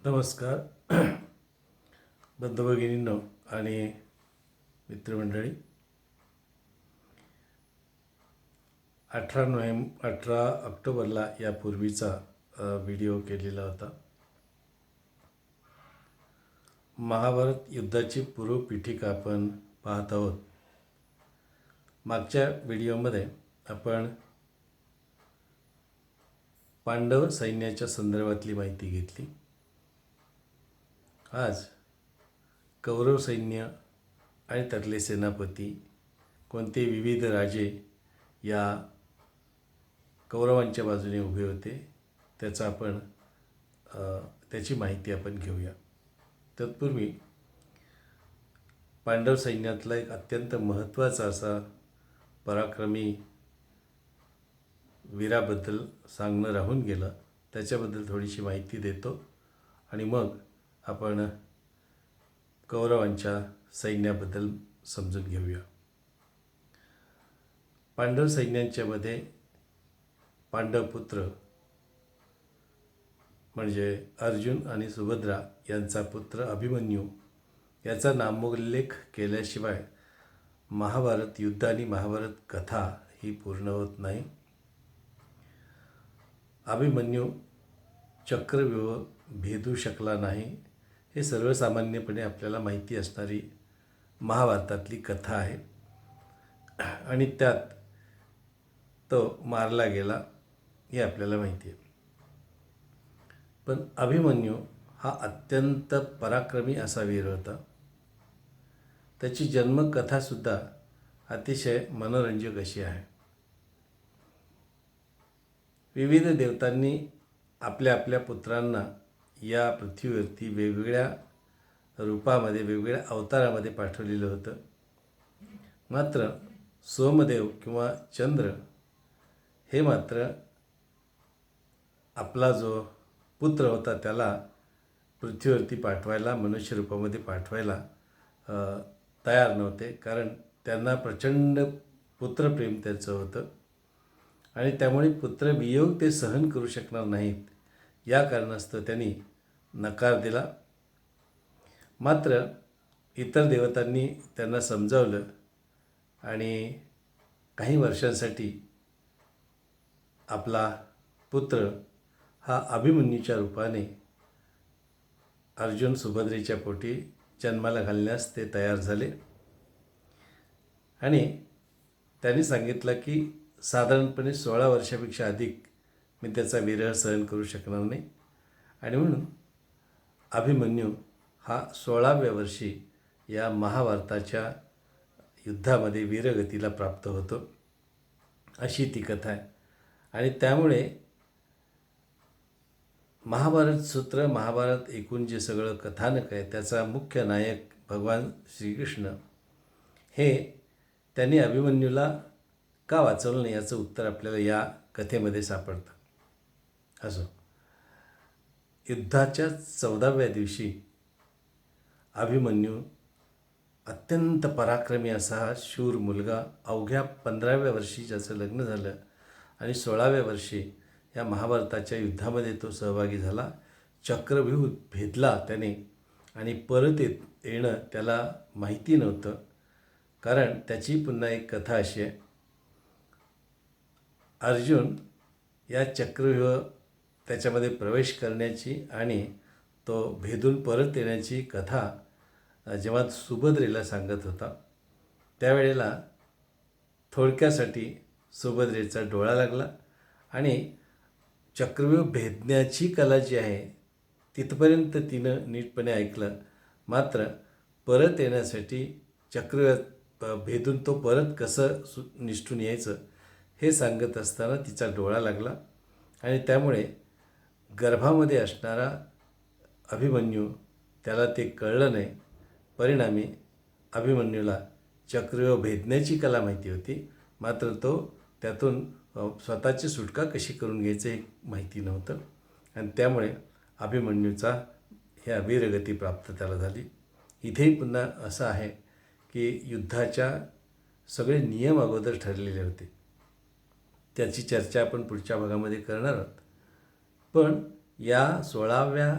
नमस्कार बंधुभगिनींनो आणि मित्रमंडळी. 18 ऑक्टोबरला यापूर्वीचा व्हिडिओ केलेला होता. महाभारत युद्धाची पूर्वपीठिका आपण पाहत आहोत. मागच्या व्हिडिओमध्ये आपण पांडव सैन्याच्या संदर्भातली माहिती घेतली. आज कौरव सैन्य आणि त्यातले सेनापती, कोणते विविध राजे या कौरवांच्या बाजूने उभे होते त्याची माहिती आपण घेऊया. तत्पूर्वी पांडव सैन्यातला एक अत्यंत महत्त्वाचा असा पराक्रमी वीराबद्दल सांगणं राहून गेलं, त्याच्याबद्दल थोडीशी माहिती देतो आणि मग आपण कौरवांच्या सैन्याबद्दल समजून घेऊया. पांडव सैन्यांच्यामध्ये पांडवपुत्र म्हणजे अर्जुन आणि सुभद्रा यांचा पुत्र अभिमन्यू याचा नामोल्लेख केल्याशिवाय महाभारत युद्ध आणि महाभारत कथा ही पूर्ण होत नाही. अभिमन्यू चक्रव्यूह भेदू शकला नाही, हे सर्वसामान्यपणे आपल्याला माहिती असणारी महाभारतातली कथा आहे आणि त्यात तो मारला गेला हे आपल्याला माहिती आहे. पण अभिमन्यू हा अत्यंत पराक्रमी असा वीर होता. त्याची जन्मकथासुद्धा अतिशय मनोरंजक अशी आहे. विविध देवतांनी आपल्या आपल्या पुत्रांना या पृथ्वीवरती वेगवेगळ्या रूपामध्ये वेगवेगळ्या अवतारामध्ये पाठवलेलं होतं. मात्र सोमदेव किंवा चंद्र हे मात्र आपला जो पुत्र होता त्याला पृथ्वीवरती पाठवायला, मनुष्य रूपामध्ये पाठवायला तयार नव्हते, कारण त्यांना प्रचंड पुत्रप्रेम त्याचं होतं आणि त्यामुळे पुत्रवियोग ते सहन करू शकणार नाहीत या कारणास्तव त्यांनी नकार दिला. मात्र इतर देवतांनी त्यांना समजावलं आणि काही वर्षांसाठी आपला पुत्र हा अभिमन्यूच्या रूपाने अर्जुन सुभद्रेच्या पोटी जन्माला घालण्यास ते तयार झाले आणि त्यांनी सांगितलं की साधारणपणे 16 वर्षापेक्षा अधिक मी त्याचा विरह सहन करू शकणार नाही आणि म्हणून अभिमन्यू हा 16व्या वर्षी या महाभारताच्या युद्धामध्ये वीरगतीला प्राप्त होतो, अशी ती कथा आहे. आणि त्यामुळे महाभारत सूत्र, महाभारत एकूण जे सगळं कथानक आहे त्याचा मुख्य नायक भगवान श्रीकृष्ण हे त्यांनी अभिमन्यूला का वाचवलं नाही याचं उत्तर आपल्याला या कथेमध्ये सापडतं. असो, युद्धाच्या 14व्या दिवशी अभिमन्यू अत्यंत पराक्रमी असा हा शूर मुलगा, अवघ्या 15व्या वर्षी ज्याचं लग्न झालं आणि 16व्या वर्षी या महाभारताच्या युद्धामध्ये तो सहभागी झाला. चक्रव्यूह भेदला त्याने आणि परत येणं त्याला माहिती नव्हतं, कारण त्याची पुन्हा एक कथा अशी आहे. अर्जुन या चक्रव्यूह त्याच्यामध्ये प्रवेश करण्याची आणि तो भेदून परत येण्याची कथा जेव्हा सुभद्रेला सांगत होता त्यावेळेला थोडक्यासाठी सुभद्रेचा डोळा लागला आणि चक्रव्यूह भेदण्याची कला जी आहे तिथपर्यंत तिनं नीटपणे ऐकलं. मात्र परत येण्यासाठी चक्रव्यूह भेदून तो परत कसं निष्ठून यायचं हे सांगत असताना तिचा डोळा लागला आणि त्यामुळे गर्भामध्ये असणारा अभिमन्यू त्याला ते कळलं नाही. परिणामी अभिमन्यूला चक्रव्यूह भेदण्याची कला माहिती होती, मात्र तो त्यातून स्वतःची सुटका कशी करून घ्यायचं हे माहिती नव्हतं आणि त्यामुळे अभिमन्यूचा ह्या वीरगती प्राप्त त्याला झाली. इथेही पुन्हा असं आहे की युद्धाच्या सगळे नियम अगोदर ठरलेले होते. त्याची चर्चा आपण पुढच्या भागामध्ये करणार आहोत. पण या 16व्या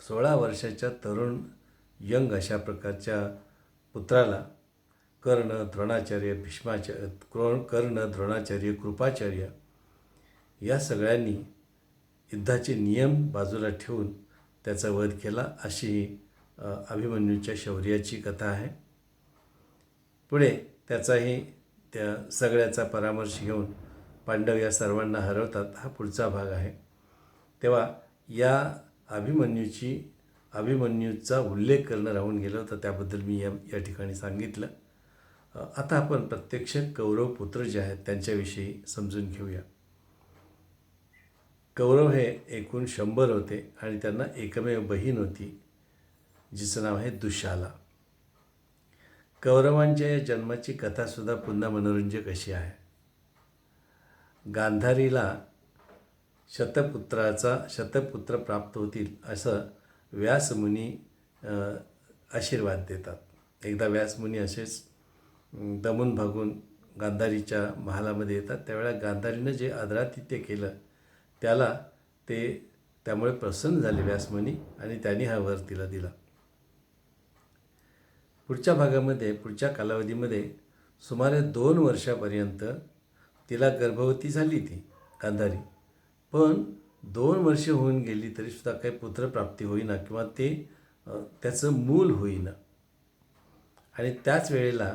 16 वर्षाच्या तरुण यंग अशा प्रकारच्या पुत्राला कर्ण, द्रोणाचार्य, कर्ण, द्रोणाचार्य, कृपाचार्य या सगळ्यांनी युद्धाचे नियम बाजूला ठेवून त्याचा वध केला, अशी अभिमन्यूच्या शौर्याची कथा आहे. पुढे त्याचाही त्या सगळ्याचा परामर्श घेऊन पांडव या सर्वांना हरवतात, हा पुढचा भाग आहे. तेव्हा या अभिमन्यूचा उल्लेख करणं राहून गेलं होतं, त्याबद्दल मी या ठिकाणी सांगितलं. आता आपण प्रत्यक्ष कौरव पुत्र जे आहेत त्यांच्याविषयी समजून घेऊया. कौरव हे एकूण 100 होते आणि त्यांना एकमेव बहीण होती, जिचं नाव आहे दुशाला. कौरवांच्या या जन्माची कथासुद्धा पुन्हा मनोरंजक अशी आहे. गांधारीला शतपुत्र प्राप्त होतील असं व्यासमुनी आशीर्वाद देतात. एकदा व्यासमुनी असेच दमून भागून गांधारीच्या महालामध्ये येतात. त्यावेळेला गांधारीनं जे आदरातिथ्य केलं त्यामुळे प्रसन्न झाले व्यासमुनी आणि त्यांनी हा वर तिला दिला. पुढच्या कालावधीमध्ये सुमारे 2 वर्षापर्यंत तिला गर्भवती झाली ती गांधारी. पण 2 वर्ष होऊन गेली तरीसुद्धा काही पुत्रप्राप्ती होईना किंवा त्याचं मूल होईना. आणि त्याच वेळेला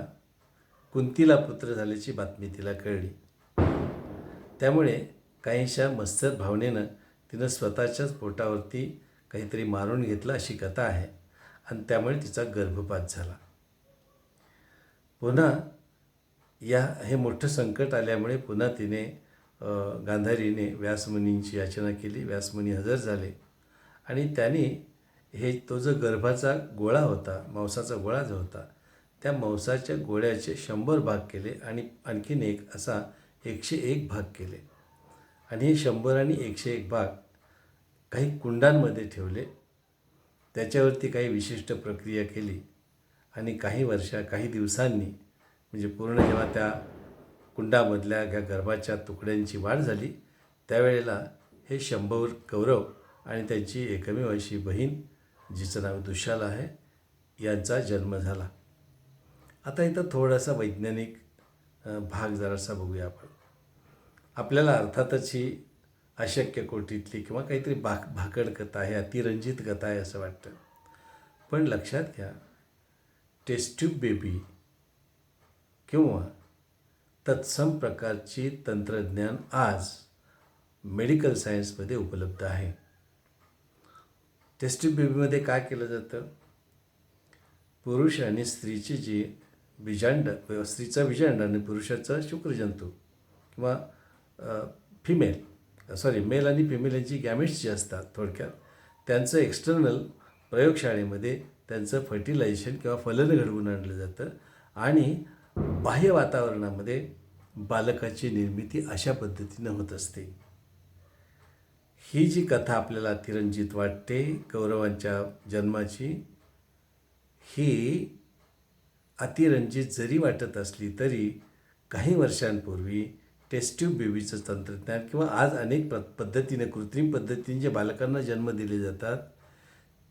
कुंतीला पुत्र झाल्याची बातमी तिला कळली. त्यामुळे काहीशा मत्सर भावनेनं तिनं स्वतःच्याच पोटावरती काहीतरी मारून घेतलं, अशी कथा आहे. आणि त्यामुळे तिचा गर्भपात झाला. पुन्हा हे मोठं संकट आल्यामुळे पुन्हा गांधारीने व्यासमुनींची याचना केली. व्यासमुनी हजर झाले आणि त्यांनी तो जो गर्भाचा गोळा होता, मांसाचा गोळा जो होता, त्या मांसाच्या गोळ्याचे 100 भाग केले आणि आणखीन एक असा 101 भाग केले. आणि हे 100 आणि 101 भाग काही कुंडांमध्ये ठेवले. त्याच्यावरती काही विशिष्ट प्रक्रिया केली आणि काही दिवसांनी, म्हणजे पूर्ण जेव्हा त्या कुंडामधल्या गर्भाच्या तुकड्यांची वाढ झाली, त्यावेळेला हे 100 कौरव आणि त्यांची एकमेव अशी बहीण, जिचं नाव दुशाला आहे, यांचा जन्म झाला. आता इथं थोडासा वैज्ञानिक भाग जरासा बघूया आपण. आपल्याला अर्थातच ही अशक्य कोटीतली किंवा काहीतरी भाकड कथा आहे, अतिरंजित कथा आहे असं वाटतं. पण लक्षात घ्या, टेस्ट ट्यूब बेबी किंवा तत्सम प्रकारची तंत्रज्ञान आज मेडिकल सायन्समध्ये उपलब्ध आहे. टेस्ट ट्यूब बेबीमध्ये काय केलं जातं? पुरुष आणि स्त्रीची जी स्त्रीचा बीजांड आणि पुरुषाचा शुक्रजंतू किंवा मेल आणि फिमेल यांची गॅमेट्स जी असतात, थोडक्यात त्यांचं एक्सटर्नल प्रयोगशाळेमध्ये त्यांचं फर्टिलायझेशन किंवा फलन घडवून आणलं जातं आणि बाह्य वातावरणामध्ये बालकाची निर्मिती अशा पद्धतीनं होत असते. ही जी कथा आपल्याला अतिरंजित वाटते कौरवांच्या जन्माची, ही अतिरंजित जरी वाटत असली तरी काही वर्षांपूर्वी टेस्ट ट्यूब बेबीचं तंत्रज्ञान किंवा आज अनेक पद्धतीने कृत्रिम पद्धतीने जे बालकांना जन्म दिले जातात,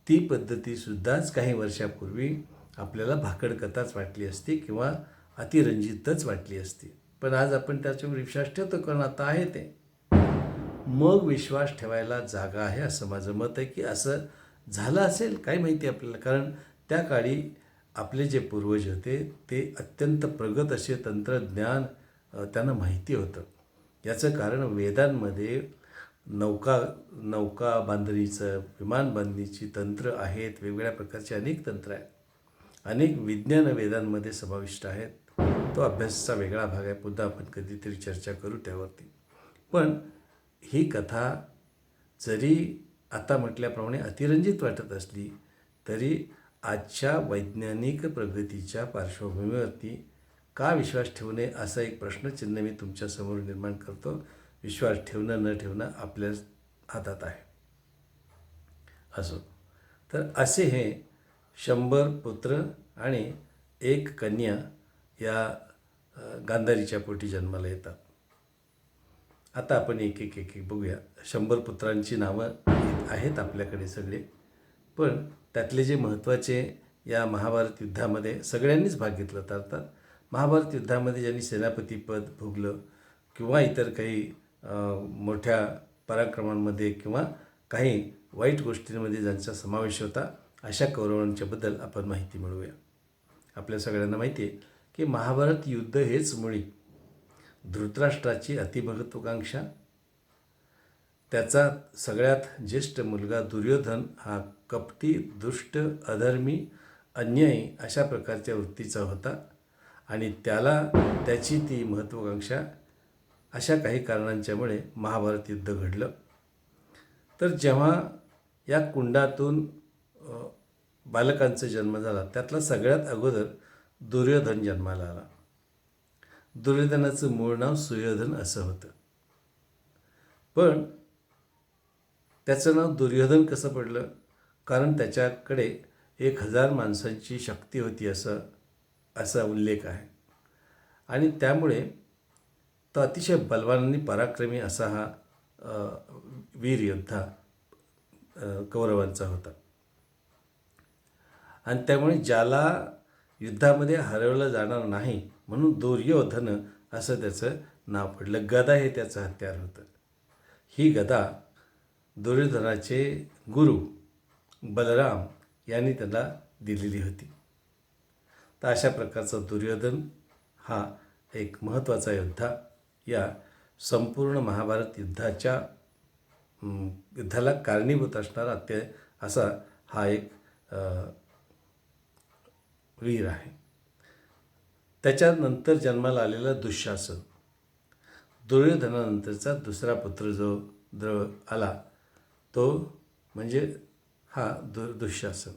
ती पद्धतीसुद्धाच काही वर्षापूर्वी आपल्याला भाकड कथाच वाटली असती किंवा अतिरंजितच वाटली असती. पण आज आपण त्याच्यावर विश्वास ठेवतो, कारण आता आहे ते. मग विश्वास ठेवायला जागा आहे असं माझं मत आहे, की असं झालं असेल, काय माहिती आपल्याला. कारण त्या काळी आपले जे पूर्वज होते ते अत्यंत प्रगत असे तंत्रज्ञान त्यांना माहिती होतं. याचं कारण वेदांमध्ये नौका बांधणीचं, विमान बांधणीची तंत्र आहेत, वेगवेगळ्या प्रकारचे अनेक तंत्र आहेत, अनेक विज्ञान वेदांमध्ये समाविष्ट आहेत. तो अभ्यासाचा वेगळा भाग आहे, पुन्हा आपण कधीतरी चर्चा करू त्यावरती. पण ही कथा जरी आता म्हटल्याप्रमाणे अतिरंजित वाटत असली तरी आजच्या वैज्ञानिक प्रगतीच्या पार्श्वभूमीवरती का विश्वास ठेवू नये असा एक प्रश्नचिन्ह मी तुमच्यासमोर निर्माण करतो. विश्वास ठेवणं न ठेवणं आपल्या हातात आहे. असो, तर असे हे 100 पुत्र आणि 1 कन्या या गांधारीच्या पोटी जन्माला येतात. आता आपण एक बघूया. 100 पुत्रांची नावं आहेत आपल्याकडे सगळे. पण त्यातले जे महत्त्वाचे या महाभारत युद्धामध्ये सगळ्यांनीच भाग घेतला. तर अर्थात महाभारत युद्धामध्ये ज्यांनी सेनापतीपद भोगलं किंवा इतर काही मोठ्या पराक्रमांमध्ये किंवा काही वाईट गोष्टींमध्ये ज्यांचा समावेश होता, अशा कौरवांच्याबद्दल आपण माहिती मिळवूया. आपल्या सगळ्यांना माहिती आहे की महाभारत युद्ध हेच मुळी धृतराष्ट्राची अतिमहत्त्वाकांक्षा, त्याचा सगळ्यात ज्येष्ठ मुलगा दुर्योधन हा कपटी, दुष्ट, अधर्मी, अन्यायी अशा प्रकारच्या वृत्तीचा होता आणि त्याला त्याची ती महत्त्वाकांक्षा अशा काही कारणांच्यामुळे महाभारत युद्ध घडलं. तर जेव्हा या कुंडातून बालकांचा जन्म झाला, त्यातला सगळ्यात अगोदर दुर्योधन जन्माला आला. दुर्योधनाचं मूळ नाव सुयोधन असं होतं. पण त्याचं नाव दुर्योधन कसं पडलं? कारण त्याच्याकडे 1000 माणसांची शक्ती होती असा उल्लेख आहे आणि त्यामुळे तो अतिशय बलवान आणि पराक्रमी असा हा वीर योद्धा कौरवांचा होता. आणि त्यामुळे ज्याला युद्धामध्ये हरवलं जाणार नाही म्हणून दुर्योधन असं त्याचं नाव पडलं. गदा हे त्याचं हत्यार होतं. ही गदा दुर्योधनाचे गुरु बलराम यांनी त्याला दिलेली होती. तर अशा प्रकारचा दुर्योधन हा एक महत्त्वाचा योद्धा या संपूर्ण महाभारत युद्धाला कारणीभूत असणारा असा हा एक वीर आहे. त्याच्यानंतर जन्माला आलेला दुःशासन, दुर्योधनानंतरचा दुसरा पुत्र जो आला तो म्हणजे हा दुःशासन.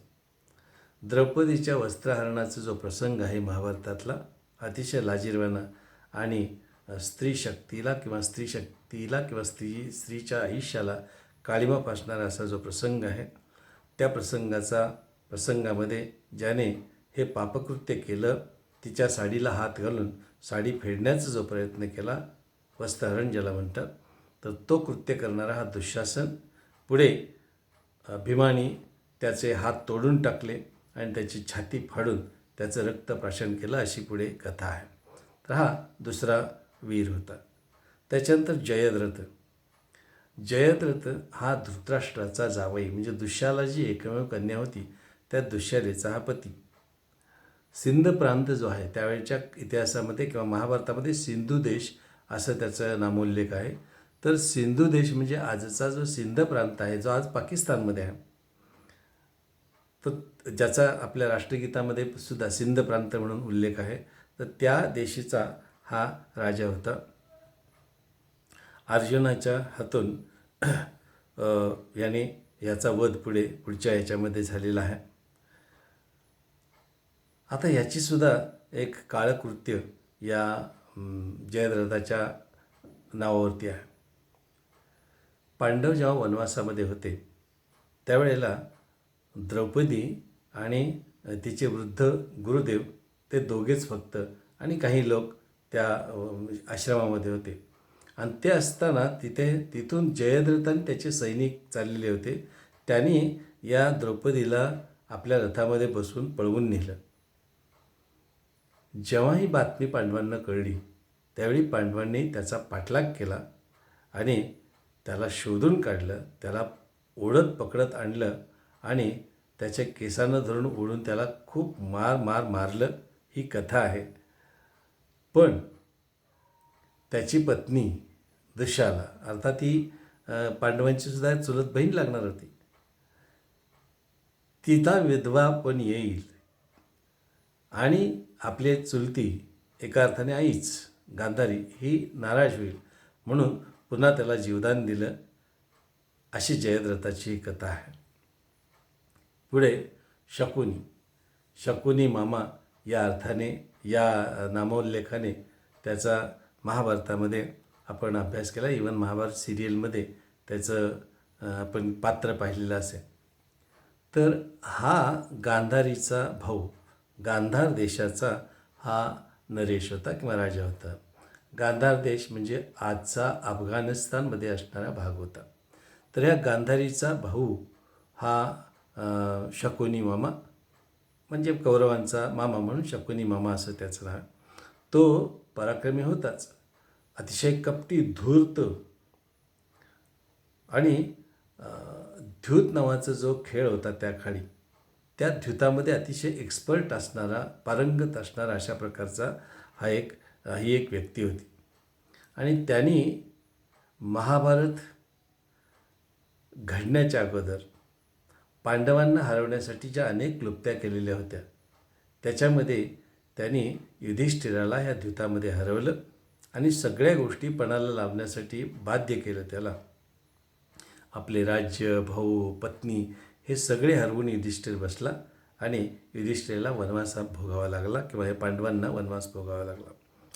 द्रौपदीच्या वस्त्रहरणाचा जो प्रसंग आहे महाभारतातला, अतिशय लाजिरवाणा आणि स्त्रीच्या स्त्रीच्या आयुष्याला काळिमा फासणारा असा जो प्रसंग आहे, त्या प्रसंगामध्ये ज्याने हे पापकृत्य केलं, तिच्या साडीला हात घालून साडी फेडण्याचा जो प्रयत्न केला, वस्त्रहरण ज्याला म्हणतात, तर तो कृत्य करणारा हा दुःशासन पुढे भीमाने त्याचे हात तोडून टाकले आणि त्याची छाती फाडून त्याचं रक्तप्राशन केलं, अशी पुढे कथा आहे. तर हा दुसरा वीर होता. त्याच्यानंतर जयद्रथ हा धृतराष्ट्राचा जावई, म्हणजे दुष्याला जी एकमेव कन्या होती त्या दुष्यालेचा हा पती. सिंध प्रांत जो आहे त्यावेळच्या इतिहासामध्ये किंवा महाभारतामध्ये सिंधू देश असं त्याचा नामोल्लेख आहे. तर सिंधू देश म्हणजे आजचा जो सिंध प्रांत आहे, जो आज पाकिस्तानमध्ये आहे, तर ज्याचा आपल्या राष्ट्रगीतामध्ये सुद्धा सिंध प्रांत म्हणून उल्लेख आहे, तर त्या देशीचा हा राजा होता. अर्जुनाच्या हातून याने याचा वध पुढच्या याच्यामध्ये झालेला आहे. आता याचीसुद्धा एक काळकृत्य या जयद्रथाच्या नावावरती आहे. पांडव जेव्हा वनवासामध्ये होते त्यावेळेला द्रौपदी आणि तिचे वृद्ध गुरुदेव ते दोघेच फक्त आणि काही लोक त्या आश्रमामध्ये होते. आणि ते असताना तिथून जयद्रथ आणि त्याचे सैनिक चाललेले होते. त्यांनी या द्रौपदीला आपल्या रथामध्ये बसून पळवून नेलं. जेव्हा ही बातमी पांडवांना कळली त्यावेळी पांडवांनी त्याचा पाठलाग केला आणि त्याला शोधून काढलं, त्याला ओढत पकडत आणलं आणि त्याच्या केसांना धरून ओढून त्याला खूप मारलं. ही कथा आहे. पण त्याची पत्नी दुशाला, अर्थात ही पांडवांची सुद्धा चुलत बहीण लागणार होती, तिला विधवा पण येईल आणि आपले चुलती एका अर्थाने आईच गांधारी ही नाराज होईल म्हणून पुन्हा त्याला जीवदान दिलं, अशी जयद्रथाची ही कथा आहे. पुढे शकुनी मामा या अर्थाने, या नामोल्लेखाने त्याचा महाभारतामध्ये आपण अभ्यास केला. इव्हन महाभारत सिरियलमध्ये त्याचं आपण पात्र पाहिलेलं असेल. तर हा गांधारीचा भाऊ, गांधार देशाचा हा नरेश होता किंवा राजा होता. गांधार देश म्हणजे आजचा अफगाणिस्तानमध्ये असणारा भाग होता. तर ह्या गांधारीचा भाऊ हा शकुनी मामा, म्हणजे कौरवांचा मामा म्हणून शकुनी मामा असं त्याचं नाव. तो पराक्रमी होताच, अतिशय कपटी, धूर्त आणि द्यूत नावाचा जो खेळ होता त्या काळी, त्या द्यूतामध्ये अतिशय एक्सपर्ट असणारा, पारंगत असणारा अशा प्रकारचा ही एक व्यक्ती होती. आणि त्यांनी महाभारत घडण्याच्या अगोदर पांडवांना हरवण्यासाठी ज्या अनेक क्लुप्त्या केलेल्या होत्या, त्याच्यामध्ये त्यांनी युधिष्ठिराला ह्या द्यूतामध्ये हरवलं आणि सगळ्या गोष्टी पणाला लावण्यासाठी बाध्य केलं त्याला. आपले राज्य, भाऊ, पत्नी हे सगळे हरवून युधिष्ठिर बसला आणि युधिष्ठिराला वनवास भोगावा लागला, किंवा हे पांडवांना वनवास भोगावा लागला,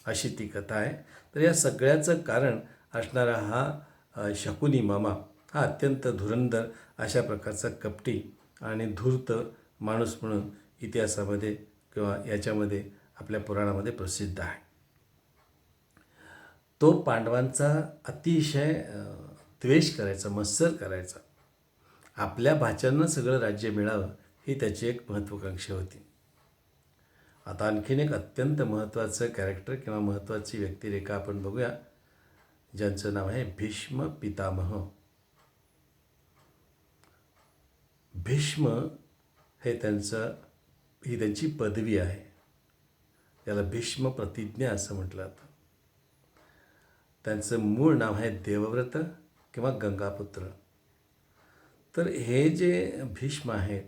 अशी ती कथा आहे. तर या सगळ्याचं कारण असणारा हा शकुनी मामा हा अत्यंत धुरंधर अशा प्रकारचा कपटी आणि धूर्त माणूस म्हणून इतिहासामध्ये किंवा याच्यामध्ये आपल्या पुराणामध्ये प्रसिद्ध आहे. तो पांडवांचा अतिशय द्वेष करायचा, मत्सर करायचा. आपल्या भाच्यांना सगळं राज्य मिळावं ही त्याची एक महत्त्वाकांक्षा होती. आता आणखीन एक अत्यंत महत्त्वाचं कॅरेक्टर किंवा महत्त्वाची व्यक्तिरेखा आपण बघूया, ज्यांचं नाव आहे भीष्म पितामह. भीष्म ही त्यांची पदवी आहे. त्याला भीष्म प्रतिज्ञा असं म्हटलं जातं. त्यांचं मूळ नाव आहे देवव्रत किंवा गंगापुत्र. तर हे जे भीष्म आहेत,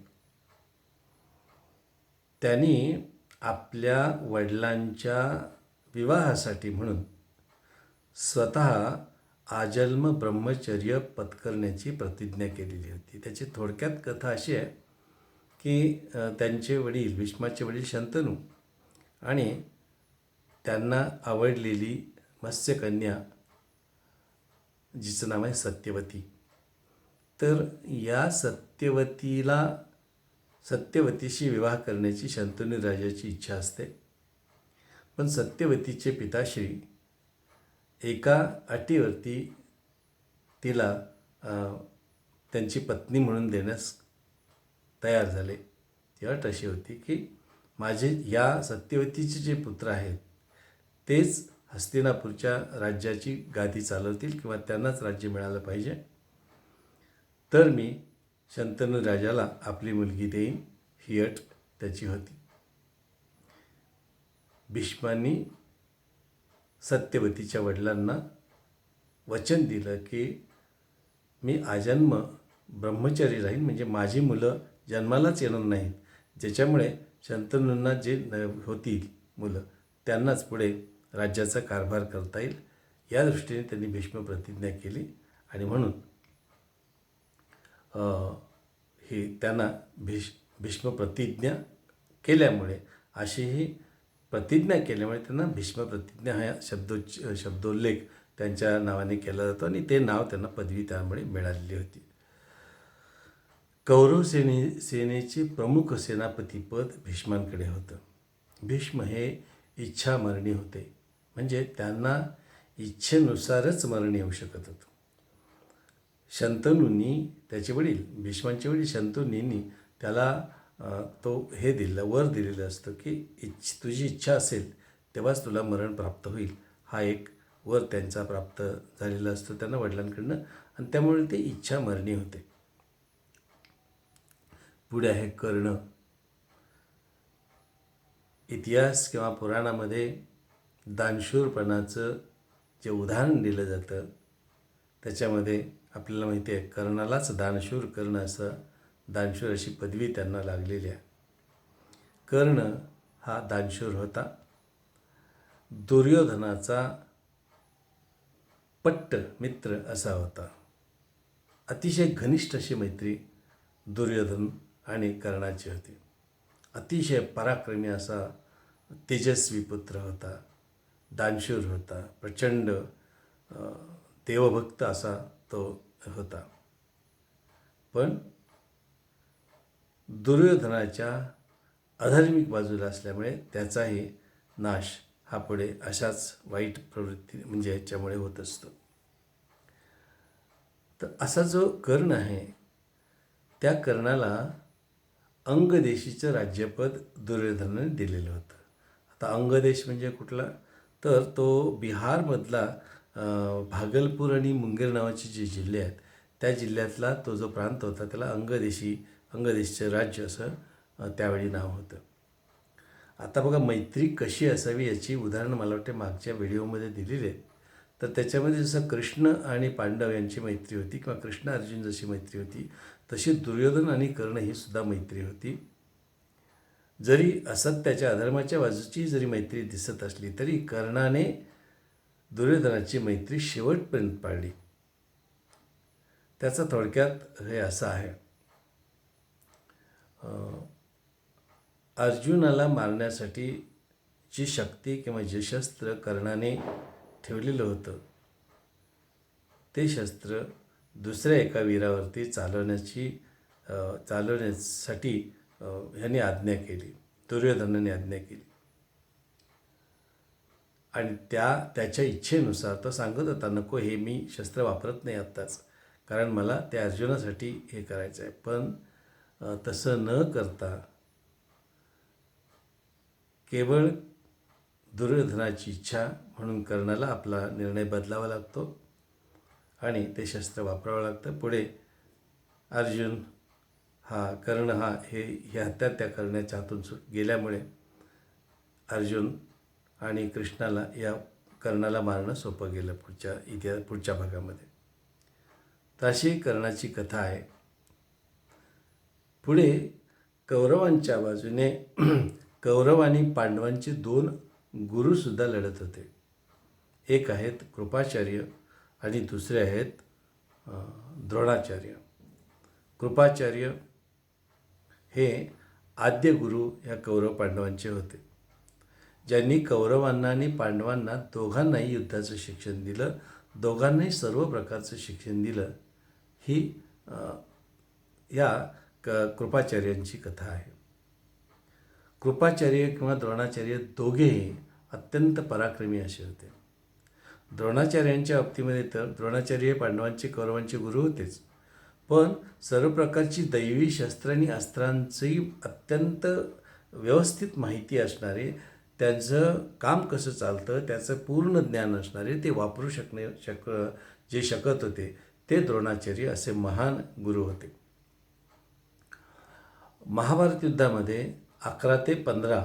त्यांनी आपल्या वडिलांच्या विवाहासाठी म्हणून स्वतः आजन्म ब्रह्मचर्य पत्करण्याची प्रतिज्ञा केलेली होती. त्याची थोडक्यात कथा अशी आहे की त्यांचे वडील, भीष्माचे वडील शंतनू आणि त्यांना आवडलेली मत्स्यकन्या जिचं नाव आहे सत्यवती. तर या सत्यवतीशी विवाह करण्याची शंतनू राजाची इच्छा असते. पण सत्यवतीचे पिताश्री एका अटीवरती तिला त्यांची पत्नी म्हणून देण्यास तयार झाले. ती अट अशी होती की या सत्यवतीचे जे पुत्र आहेत तेच हस्तिनापूरच्या राज्याची गादी चालवतील किंवा त्यांनाच राज्य मिळालं पाहिजे, तर मी शंतनू राजाला आपली मुलगी देईन, ही अट त्याची होती. भीष्मांनी सत्यवतीच्या वडिलांना वचन दिलं की मी आजन्म ब्रह्मचारी राहीन, म्हणजे माझी मुलं जन्मालाच येणार नाहीत, ज्याच्यामुळे शंतनूंना जे होतील मुलं त्यांनाच पुढे राज्याचा कारभार करता येईल. या दृष्टीने त्यांनी भीष्म प्रतिज्ञा केली आणि म्हणून त्यांना भीष्म प्रतिज्ञा केल्यामुळे, अशीही प्रतिज्ञा केल्यामुळे त्यांना भीष्म प्रतिज्ञा हा शब्दोल्लेख त्यांच्या नावाने केला जातो आणि ते नाव त्यांना पदवी त्यामुळे मिळालेली होती. कौरव सेनेचे प्रमुख सेनापतीपद भीष्मांकडे होतं. भीष्म हे इच्छामरणी होते, म्हणजे त्यांना इच्छेनुसारच मरण येऊ शकत होतं. शंतनूंनी, त्याचे वडील, भीष्मांचे वडील शंतनूंनी त्याला वर दिलेलं असतं की तुझी इच्छा असेल तेव्हाच तुला मरण प्राप्त होईल. हा एक वर त्यांचा प्राप्त झालेला असतो त्यांना वडिलांकडनं, आणि त्यामुळे ते इच्छा मरणी होते. पुढे आहे कर्ण. इतिहास किंवा पुराणामध्ये दानशूरपणाचं जे उदाहरण दिलं जातं त्याच्यामध्ये आपल्याला माहिती आहे, कर्णालाच दानशूर कर्ण दानशूर अशी पदवी त्यांना लागलेली आहे. कर्ण हा दानशूर होता. दुर्योधनाचा पट्ट मित्र असा होता. अतिशय घनिष्ठ अशी मैत्री दुर्योधन आणि कर्णाची होती. अतिशय पराक्रमी असा तेजस्वी पुत्र होता, दानशूर होता, प्रचंड देवभक्त असा तो होता. पण दुर्योधनाच्या अधार्मिक बाजूला असल्यामुळे त्याचाही नाश हा पुढे अशाच वाईट प्रवृत्ती म्हणजे याच्यामुळे होत असतो. तर असा जो कर्ण आहे त्या कर्णाला अंगदेशीचं राज्यपद दुर्योधनाने दिलेलं होतं. आता अंगदेश म्हणजे कुठला, तर तो बिहारमधला भागलपूर आणि मुंगेर नावाचे जे जिल्हे आहेत त्या जिल्ह्यातला तो जो प्रांत होता त्याला अंगदेशचं राज्य असं त्यावेळी नाव होतं. आता बघा, मैत्री कशी असावी याची उदाहरणं मला वाटते मागच्या व्हिडिओमध्ये दिलेली आहेत. तर त्याच्यामध्ये जसं कृष्ण आणि पांडव यांची मैत्री होती किंवा कृष्ण अर्जुन जशी मैत्री होती तशी दुर्योधन आणि कर्ण ही सुद्धा मैत्री होती. जरी असत्याच्या अधर्माच्या बाजूची जरी मैत्री दिसत असली तरी कर्णाने दुर्योधनाची मैत्री शेवटपर्यंत पाळली. त्याचा थोडक्यात हे असं आहे, अर्जुनाला मारण्यासाठी जी शक्ती किंवा जे शस्त्र कर्णाने ठेवलेलं होतं ते शस्त्र दुसऱ्या एका वीरावरती चालवण्यासाठी ह्याने आज्ञा केली, दुर्योधनाने आज्ञा केली. आणि त्याच्या इच्छेनुसार तो सांगत होता, नको हे मी शस्त्र वापरत नाही आत्ताच, कारण मला त्या अर्जुनासाठी हे करायचं आहे. पण तसं न करता केवळ दुर्योधनाची इच्छा म्हणून कर्णाला आपला निर्णय बदलावा लागतो आणि ते शस्त्र वापरावं लागतं. पुढे कर्ण ही हत्या करण्याच्या हातून गेल्यामुळे अर्जुन आणि कृष्णाला या कर्णाला मारणं सोपं गेलं पुढच्या भागामध्ये. तर अशी कर्णाची कथा आहे. पुढे कौरवांच्या बाजूने कौरव आणि पांडवांचे 2 गुरुसुद्धा लढत होते. एक आहेत कृपाचार्य आणि दुसरे आहेत द्रोणाचार्य. कृपाचार्य हे आद्य गुरु ह्या कौरव पांडवांचे होते, ज्यांनी कौरवांना आणि पांडवांना दोघांनाही युद्धाचं शिक्षण दिलं, दोघांनाही सर्व प्रकारचं शिक्षण दिलं. ही या कृपाचार्यांची कथा आहे. कृपाचार्य किंवा द्रोणाचार्य दोघेही अत्यंत पराक्रमी असे होते. द्रोणाचार्यांच्या बाबतीमध्ये तर द्रोणाचार्य हे पांडवांचे कौरवांचे गुरु होतेच, पण सर्व प्रकारची दैवी शस्त्र आणि अस्त्रांची अत्यंत व्यवस्थित माहिती असणारे, त्यांचं काम कसं चालतं त्याचं पूर्ण ज्ञान असणारे, ते वापरू जे शकत होते ते द्रोणाचार्य असे महान गुरु होते. महाभारत युद्धामध्ये 11 ते 15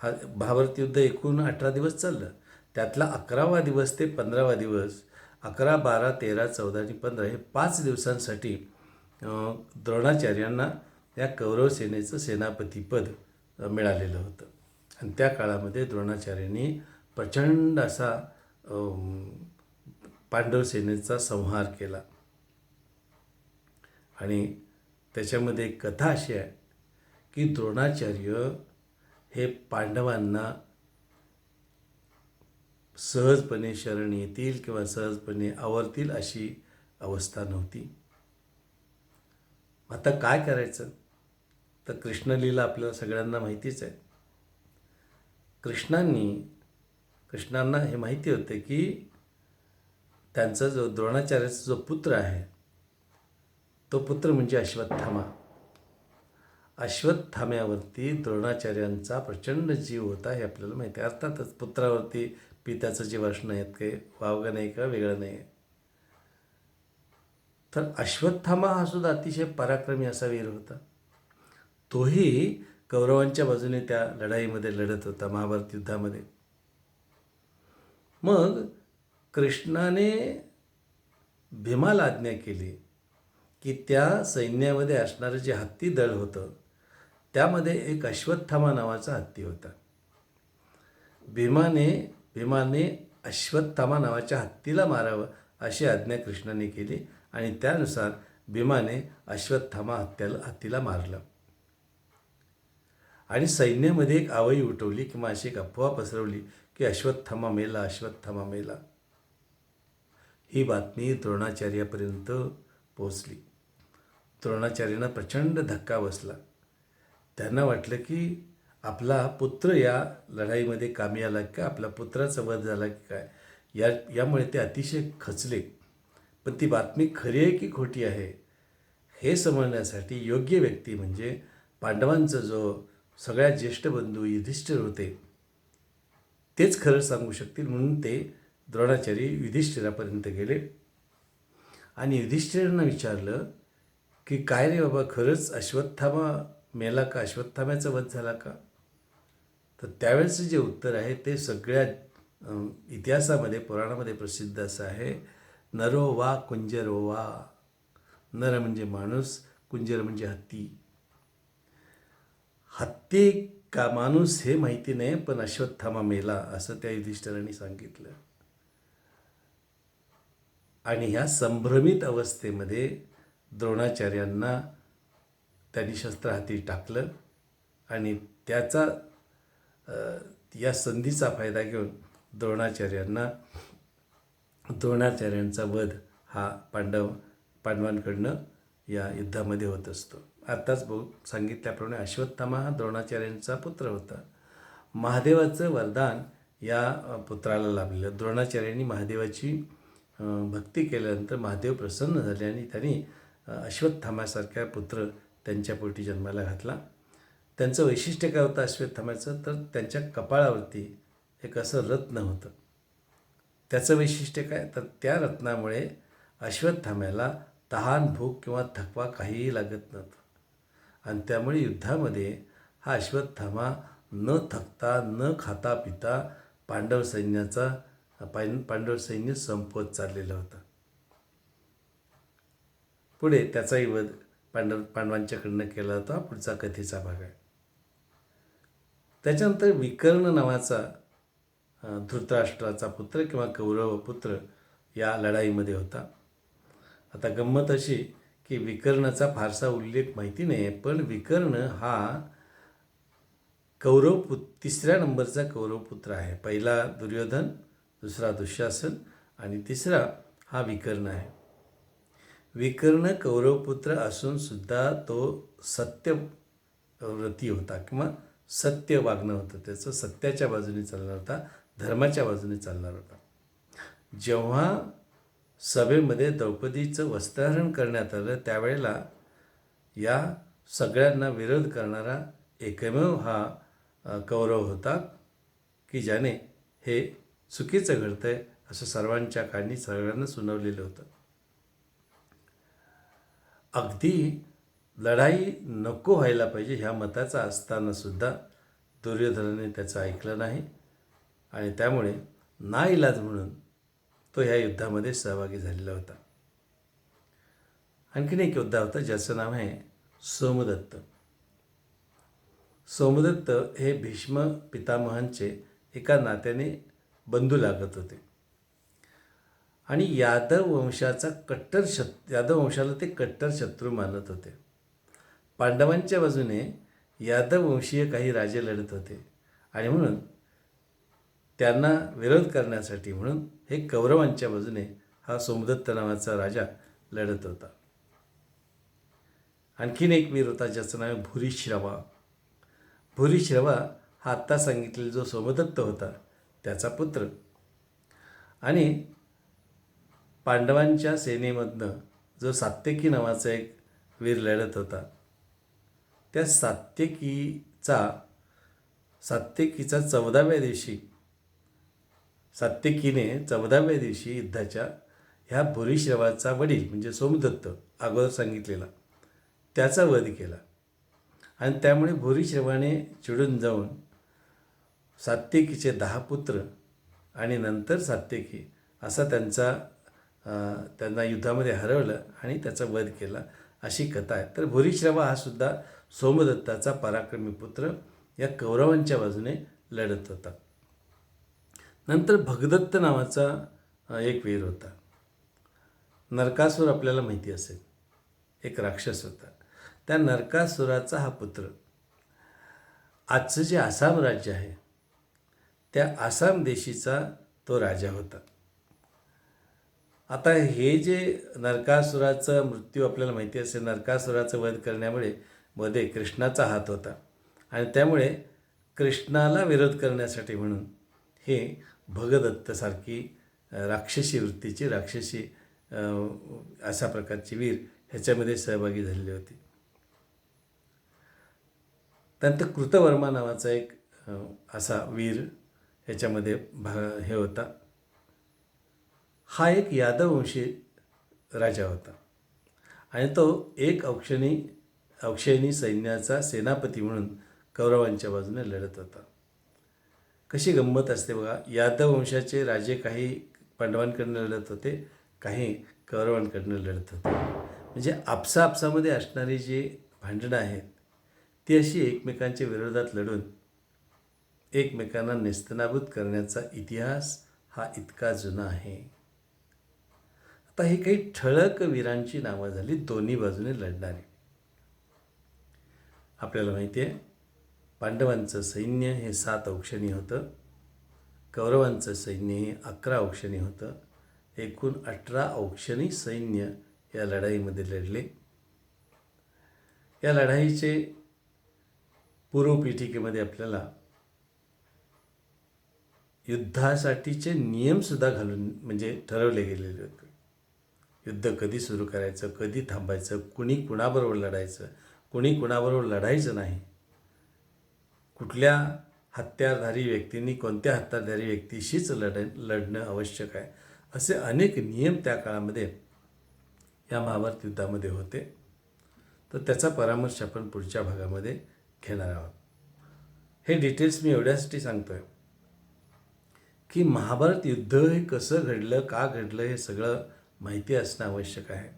हा महाभारत युद्ध एकूण 18 दिवस चाललं. त्यातला 11वा दिवस ते 15वा दिवस, 11, 12, 13, 14 आणि 15 हे 5 दिवसांसाठी द्रोणाचार्यांना या कौरव सेनेचं सेनापतीपद मिळालेलं होतं. आणि त्या काळामध्ये द्रोणाचार्यांनी प्रचंड असा पांडव सेनेचा संहार केला. आणि त्याच्यामध्ये एक कथा अशी आहे की द्रोणाचार्य हे पांडवांना सहजपणे शरण येतील किंवा सहजपणे आवरतील अशी अवस्था नव्हती. आता काय करायचं, तर कृष्णलीला आपल्याला सगळ्यांना माहितीच आहे. कृष्णांना हे माहिती होते की त्यांचा जो द्रोणाचार्याचा जो पुत्र आहे तो पुत्र म्हणजे अश्वत्थामा. अश्वत्थाम्यावरती द्रोणाचार्यांचा प्रचंड जीव होता हे आपल्याला माहिती आहे. अर्थातच पुत्रावरती पित्याचं जीव असणं यात काही वावगं नाही का वेगळं नाही आहे. तर अश्वत्थामा हा सुद्धा अतिशय पराक्रमी असा वीर होता. तोही कौरवांच्या बाजूने त्या लढाईमध्ये लढत होता, महाभारत युद्धामध्ये. मग कृष्णाने भीमाला आज्ञा केली की त्या सैन्यामध्ये असणारं जे हत्ती दळ होतं त्यामध्ये एक अश्वत्थामा नावाचा हत्ती होता. भीमाने अश्वत्थामा नावाच्या हत्तीला मारावं अशी आज्ञा कृष्णाने केली आणि त्यानुसार भीमाने अश्वत्थामा हत्तीला मारलं. आणि सैन्यामध्ये एक आवई उठवली किंवा अशी एक अफवा पसरवली की अश्वत्थामा मेला. ही बातमी द्रोणाचार्यापर्यंत पोहोचली. द्रोणाचार्यांना प्रचंड धक्का बसला. त्यांना वाटलं की आपला पुत्र या लढाईमध्ये कामी आला का, आपल्या पुत्राचा वध झाला की काय, यामुळे ते अतिशय खचले. पण ती बातमी खरी आहे की खोटी आहे हे समजण्यासाठी योग्य व्यक्ती म्हणजे पांडवांचा जो सगळ्यात ज्येष्ठ बंधू युधिष्ठिर होते, तेच खरं सांगू शकतील. म्हणून ते द्रोणाचार्य युधिष्ठिरापर्यंत गेले आणि युधिष्ठिरांना विचारलं की काय रे बाबा, खरंच अश्वत्थामा मेला का, अश्वत्थाम्याचा वध झाला का? तर त्यावेळेचं जे उत्तर आहे ते सगळ्या इतिहासामध्ये, पुराणामध्ये प्रसिद्ध असं आहे, नरो वा कुंजरो वा. नर म्हणजे माणूस, कुंजर म्हणजे हत्ती. हत्ती का माणूस हे माहिती नाही, पण अश्वत्थामा मेला असं त्या युधिष्ठिरांनी सांगितलं. आणि ह्या संभ्रमित अवस्थेमध्ये द्रोणाचार्यांना त्यांनी शस्त्र हाती टाकलं आणि त्याचा या संधीचा फायदा घेऊन द्रोणाचार्यांचा वध हा पांडवांकडनं या युद्धामध्ये होत असतो. आत्ताच सांगितल्याप्रमाणे अश्वत्थामा हा द्रोणाचार्यांचा पुत्र होता. महादेवाचं वरदान या पुत्राला लाभलेलं. द्रोणाचार्यांनी महादेवाची भक्ती केल्यानंतर महादेव प्रसन्न झाले आणि त्यांनी अश्वत्थामासारखा पुत्र त्यांच्या पोटी जन्माला घातला. त्यांचं वैशिष्ट्य काय होतं अश्वत्थाम्याचं, तर त्यांच्या कपाळावरती एक असं रत्न होतं. त्याचं वैशिष्ट्य काय, तर त्या रत्नामुळे अश्वत्थाम्याला तहान, भूक किंवा थकवा काहीही लागत नव्हतं. आणि त्यामुळे युद्धामध्ये हा अश्वत्थामा न थकता न खाता पिता पांडव सैन्य संपवत चाललेलं होतं. पुढे त्याचाही वध पांडवांच्याकडनं केला होता. पुढचा कथेचा भाग आहे. त्याच्यानंतर विकर्ण नावाचा धृतराष्ट्राचा पुत्र किंवा कौरव पुत्र या लढाईमध्ये होता. आता गंमत अशी की विकर्णाचा फारसा उल्लेख माहिती नाही आहे, पण विकर्ण हा तिसऱ्या नंबरचा कौरवपुत्र आहे. पहिला दुर्योधन, दुसरा दुःशासन आणि तिसरा हा विकर्ण आहे. विकर्ण कौरवपुत्र असून सुद्धा तो सत्यव्रती होता किंवा सत्य वागणं होतं त्याचं. सत्याच्या बाजूने चालणार होता, धर्माच्या बाजूने चालणार होता. जेव्हा सभेमध्ये द्रौपदीचं वस्त्रहरण करण्यात आलं त्यावेळेला या सगळ्यांना विरोध करणारा एकमेव हा कौरव होता की ज्याने हे चुकीचं घडतं आहे असं सर्वांच्या कानी सगळ्यांना सुनावलेलं होतं. अगदी लढाई नको व्हायला पाहिजे ह्या मताचा असतानासुद्धा दुर्योधनाने त्याचं ऐकलं नाही आणि त्यामुळे नाईलाज म्हणून तो ह्या युद्धामध्ये सहभागी झालेला होता. आणखीन एक योद्धा होता ज्याचं नाव आहे सोमदत्त. सोमदत्त हे भीष्म पितामहांचे एका नात्याने बंधू लागत होते आणि यादव वंशाला ते कट्टर शत्रू मानत होते. पांडवांच्या बाजूने यादव वंशीय काही राजे लढत होते आणि म्हणून त्यांना विरोध करण्यासाठी म्हणून हे कौरवांच्या बाजूने हा सोमदत्त नावाचा राजा लढत होता. आणखीन एक वीर होता ज्याचं नाव भूरिश्रवा. भूरिश्रवा हा आत्ता सांगितलेला जो सोमदत्त होता त्याचा पुत्र आणि पांडवांच्या सेनेमधनं जो सात्यकी नावाचा एक वीर लढत होता त्या सात्यकीचा 14व्या दिवशी युद्धाच्या ह्या भूरिश्रवाचा वडील म्हणजे सोमदत्त अगोदर सांगितलेला त्याचा वध केला आणि त्यामुळे भूरिश्रवाने चिडून जाऊन सात्यकीचे 10 पुत्र आणि नंतर सात्यकी असा त्यांना युद्धामध्ये हरवलं आणि त्याचा वध केला अशी कथा आहे. तर भूरिश्रवा हा सुद्धा सोमदत्ताचा पराक्रमी पुत्र या कौरवांच्या बाजूने लढत होता. नंतर भगदत्त नावाचा एक वीर होता. नरकासूर आपल्याला माहिती असेल, एक राक्षस होता. त्या नरकासुराचा हा पुत्र आजचं जे आसाम राज्य आहे त्या आसाम देशीचा तो राजा होता. आता हे जे नरकासुराचा मृत्यू आपल्याला माहिती असेल, नरकासुराचा वध करण्यामुळे मध्ये कृष्णाचा हात होता आणि त्यामुळे कृष्णाला विरोध करण्यासाठी म्हणून हे भगदत्तसारखी राक्षसी वृत्तीची अशा प्रकारची वीर ह्याच्यामध्ये सहभागी झालेली होती. त्यानंतर कृतवर्मा नावाचा एक असा वीर ह्याच्यामध्ये हे होता. हा एक यादववंशी राजा होता आणि तो एक औक्षयणी सैन्याचा सेनापती म्हणून कौरवांच्या बाजूने लढत होता. कशी गंमत असते बघा, यादव वंशाचे राजे काही पांडवांकडनं लढत होते, काही कौरवांकडनं लढत होते. म्हणजे आपसामध्ये असणारी जी भांडणं आहेत ती अशी एकमेकांच्या विरोधात लढून एकमेकांना नेस्तनाबूत करण्याचा इतिहास हा इतका जुना आहे. आता ही काही ठळक वीरांची नावं झाली दोन्ही बाजूने लढणारी. आपल्याला माहिती आहे, पांडवांचं सैन्य हे 7 औक्षणी होतं, कौरवांचं सैन्य हे 11 औक्षणी होतं. एकूण 18 औक्षणी सैन्य या लढाईमध्ये लढले. या लढाईचे पूर्वपीठिकेमध्ये आपल्याला युद्धासाठीचे नियमसुद्धा म्हणजे ठरवले गेलेले होते. युद्ध कधी सुरू करायचं, कधी थांबायचं, कुणी कुणाबरोबर लढायचं, कुणी कुणाबरोबर लढायचं नाही, कुठल्या हत्यारधारी व्यक्तींनी कोणत्या हत्यारधारी व्यक्तीशीच लढणं आवश्यक आहे, असे अनेक नियम त्या काळामध्ये या महाभारत युद्धामध्ये होते. तर त्याचा परामर्श आपण पुढच्या भागामध्ये घेणार आहोत. हे डिटेल्स मी एवढ्यासाठी सांगतो आहे की महाभारत युद्ध हे कसं घडलं, का घडलं, हे सगळं माहिती असणं आवश्यक आहे.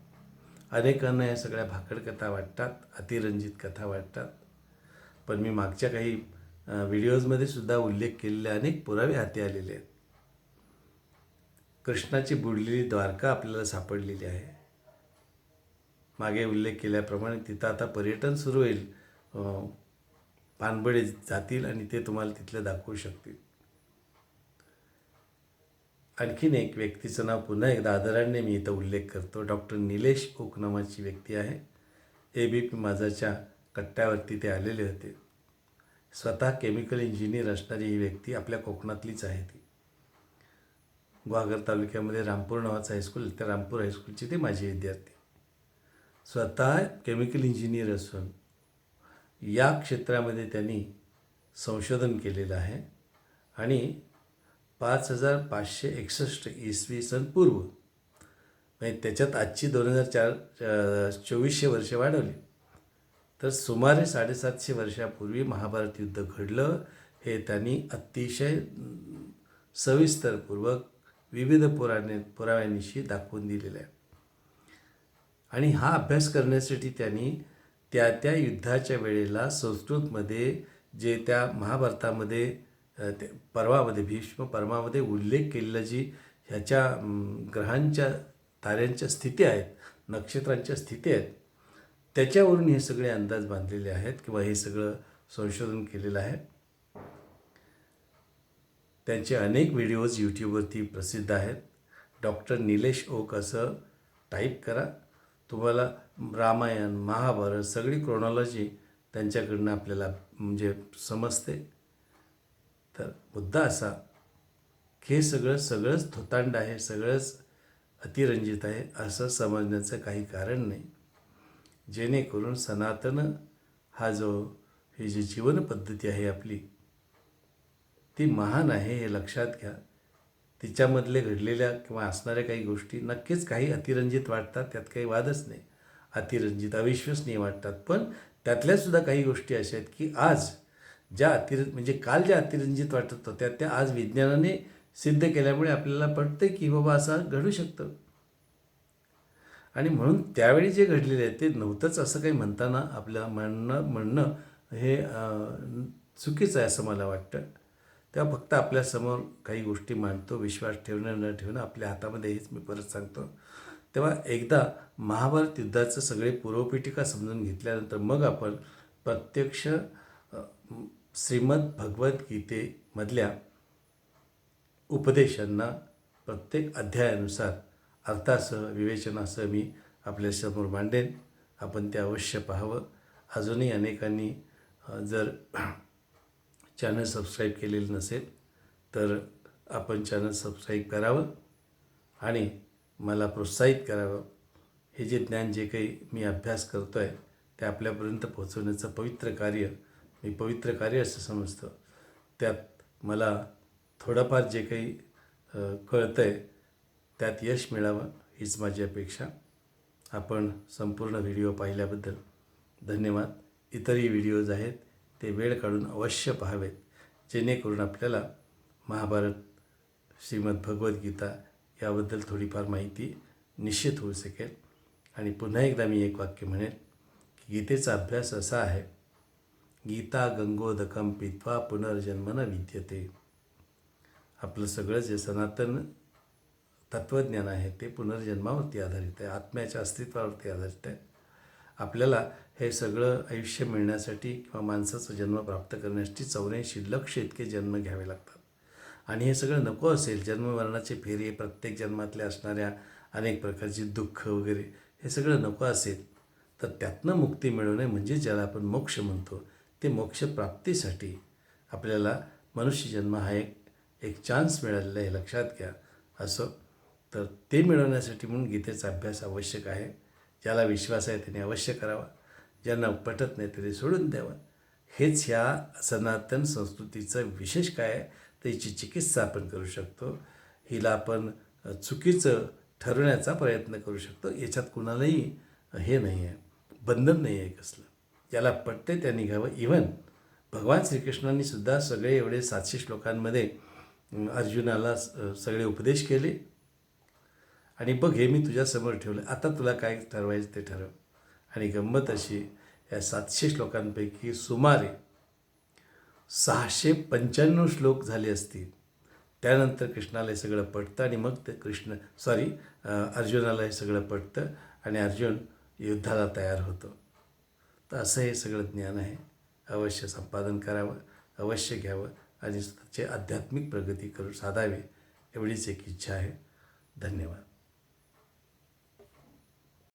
अनेकांना या सगळ्या भाकड कथा वाटतात, अतिरंजित कथा वाटतात. पण मी मागच्या काही व्हिडिओजमध्ये सुद्धा उल्लेख केलेले अनेक पुरावे हाती आलेले आहेत. कृष्णाची बुडलेली द्वारका आपल्याला सापडलेली आहे. मागे उल्लेख केल्याप्रमाणे तिथं आता पर्यटन सुरू होईल. पानबडे जातील आणि ते तुम्हाला तिथलं दाखवू शकतील. आणखीन एक व्यक्तीचं नाव पुन्हा एकदा आदराने मी इथं उल्लेख करतो. डॉक्टर निलेश ओक नावाची व्यक्ती आहे. ABP माझाच्या कट्ट्यावरती ते आलेले होते. स्वतः केमिकल इंजिनियर असणारी ही व्यक्ती आपल्या कोकणातलीच आहे. ती गुहागर तालुक्यामध्ये रामपूर नावाचं हायस्कूल, त्या रामपूर हायस्कूलचे ते माझे विद्यार्थी. स्वतः केमिकल इंजिनियर असून या क्षेत्रामध्ये त्यांनी संशोधन केलेलं आहे आणि 5561 इसवी सन पूर्व, म्हणजे त्याच्यात आजची 2024 वर्षे वाढवली तर सुमारे 750 वर्षापूर्वी महाभारत युद्ध घडलं. हे त्यांनी अतिशय सविस्तरपूर्वक विविध पुराव्यांशी दाखवून दिलेलं आहे. आणि हा अभ्यास करण्यासाठी त्यांनी त्या युद्धाच्या वेळेला संस्कृतमध्ये जे त्या महाभारतामध्ये ते पर्वामध्ये, भीष्म पर्वामध्ये उल्लेख केलेला जी ह्याच्या ग्रहांच्या, ताऱ्यांच्या स्थिती आहेत, नक्षत्रांच्या स्थिती आहेत, त्याच्यावरून हे सगळे अंदाज बांधलेले आहेत किंवा हे सगळं संशोधन केलेलं आहे. त्यांचे अनेक व्हिडिओज यूट्यूबवरती प्रसिद्ध आहेत. डॉक्टर निलेश ओक असं टाईप करा, तुम्हाला रामायण, महाभारत सगळी क्रोनॉलॉजी त्यांच्याकडनं आपल्याला म्हणजे समजते. तर मुद्दा असा की हे सगळंच थोतांड आहे, सगळंच अतिरंजित आहे असं समजण्याचं काही कारण नाही. जेणेकरून सनातन हा ही जी जीवनपद्धती आहे आपली, ती महान आहे हे लक्षात घ्या. तिच्यामधले घडलेल्या किंवा असणाऱ्या काही गोष्टी नक्कीच काही अतिरंजित वाटतात, त्यात काही वादच नाही. अतिरंजित, अविश्वसनीय वाटतात, पण त्यातल्यासुद्धा काही गोष्टी अशा आहेत की आज म्हणजे काल ज्या अतिरंजित वाटत होत्या त्या आज विज्ञानाने सिद्ध केल्यामुळे आपल्याला पटतं की बाबा असं घडू शकतं. आणि म्हणून त्यावेळी जे घडलेले आहे ते नव्हतंच असं काही म्हणताना आपलं म्हणणं हे चुकीचं आहे असं मला वाटतं. तेव्हा फक्त आपल्यासमोर काही गोष्टी मांडतो. विश्वास ठेवणं न ठेवणं आपल्या हातामध्ये, हेच मी परत सांगतो. तेव्हा एकदा महाभारत युद्धाचं सगळे पूर्वपीठिका समजून घेतल्यानंतर मग आपण प्रत्यक्ष श्रीमद भगवद्गीतेमधल्या उपदेशांना प्रत्येक अध्यायानुसार अर्थासह, विवेचनासह मी आपल्यासमोर मांडेन. आपण ते अवश्य पाहावं. अजूनही अनेकांनी जर चॅनल सबस्क्राईब केलेलं नसेल तर आपण चॅनल सबस्क्राईब करावं आणि मला प्रोत्साहित करावं हे जे ज्ञान जे काही मी अभ्यास करतो आहे ते आपल्यापर्यंत पोहोचवण्याचं पवित्र कार्य मी पवित्र कार्य असं समजतो. त्यात मला थोडंफार जे काही कळतं आहे त्यात यश मिळावं हीच माझी अपेक्षा. आपण संपूर्ण व्हिडिओ पाहिल्याबद्दल धन्यवाद. इतरही व्हिडिओज आहेत ते वेळ काढून अवश्य पाहावेत, जेणेकरून आपल्याला महाभारत, श्रीमद भगवद्गीता याबद्दल थोडीफार माहिती निश्चित होऊ शकेल. आणि पुन्हा एकदा मी एक वाक्य म्हणेन की गीतेचा अभ्यास असा आहे, गीता गंगोदकं पीत्वा पुनर्जन्म न विद्यते. आपलं सगळं जे सनातन तत्त्वज्ञान आहे ते पुनर्जन्मावरती आधारित आहे, आत्म्याच्या अस्तित्वावरती आधारित आहे. आपल्याला हे सगळं आयुष्य मिळण्यासाठी किंवा माणसाचा जन्म प्राप्त करण्यासाठी 84 लक्ष इतके जन्म घ्यावे लागतात. आणि हे सगळं नको असेल, जन्ममरणाचे फेरे, प्रत्येक जन्मातल्या असणाऱ्या अनेक प्रकारची दुःख वगैरे हे सगळं नको असेल तर त्यातनं मुक्ती मिळवणे म्हणजे ज्याला आपण मोक्ष म्हणतो, ते मोक्षप्राप्तीसाठी आपल्याला मनुष्यजन्म हा एक चान्स मिळालेला आहे, लक्षात घ्या. असं तर ते मिळवण्यासाठी म्हणून गीतेचा अभ्यास आवश्यक आहे. ज्याला विश्वास आहे त्याने अवश्य करावा, ज्यांना पटत नाही तरी सोडून द्यावं. हेच ह्या सनातन संस्कृतीचं विशेष काय आहे तर हिची चिकित्सा आपण करू शकतो. हिला आपण चुकीचं ठरवण्याचा प्रयत्न करू शकतो. याच्यात कुणालाही हे नाही आहे, बंधन नाही आहे कसलं. ज्याला पटते त्यांनी घ्यावं. इव्हन भगवान श्रीकृष्णांनी सुद्धा सगळे एवढे 700 श्लोकांमध्ये अर्जुनाला सगळे उपदेश केले. आणि बघ हे मी तुझ्यासमोर ठेवलं, आता तुला काय ठरवायचं ते ठरव. आणि गंमत अशी, या 700 श्लोकांपैकी सुमारे 695 श्लोक झाले असतील. त्यानंतर कृष्णाला हे सगळं पटतं आणि मग ते अर्जुनाला हे सगळं पटतं आणि अर्जुन युद्धाला तयार होतो. तर असं हे सगळं ज्ञान आहे. अवश्य संपादन करावं, अवश्य घ्यावं आणि त्याची आध्यात्मिक प्रगती साधावी एवढीच एक इच्छा आहे. धन्यवाद.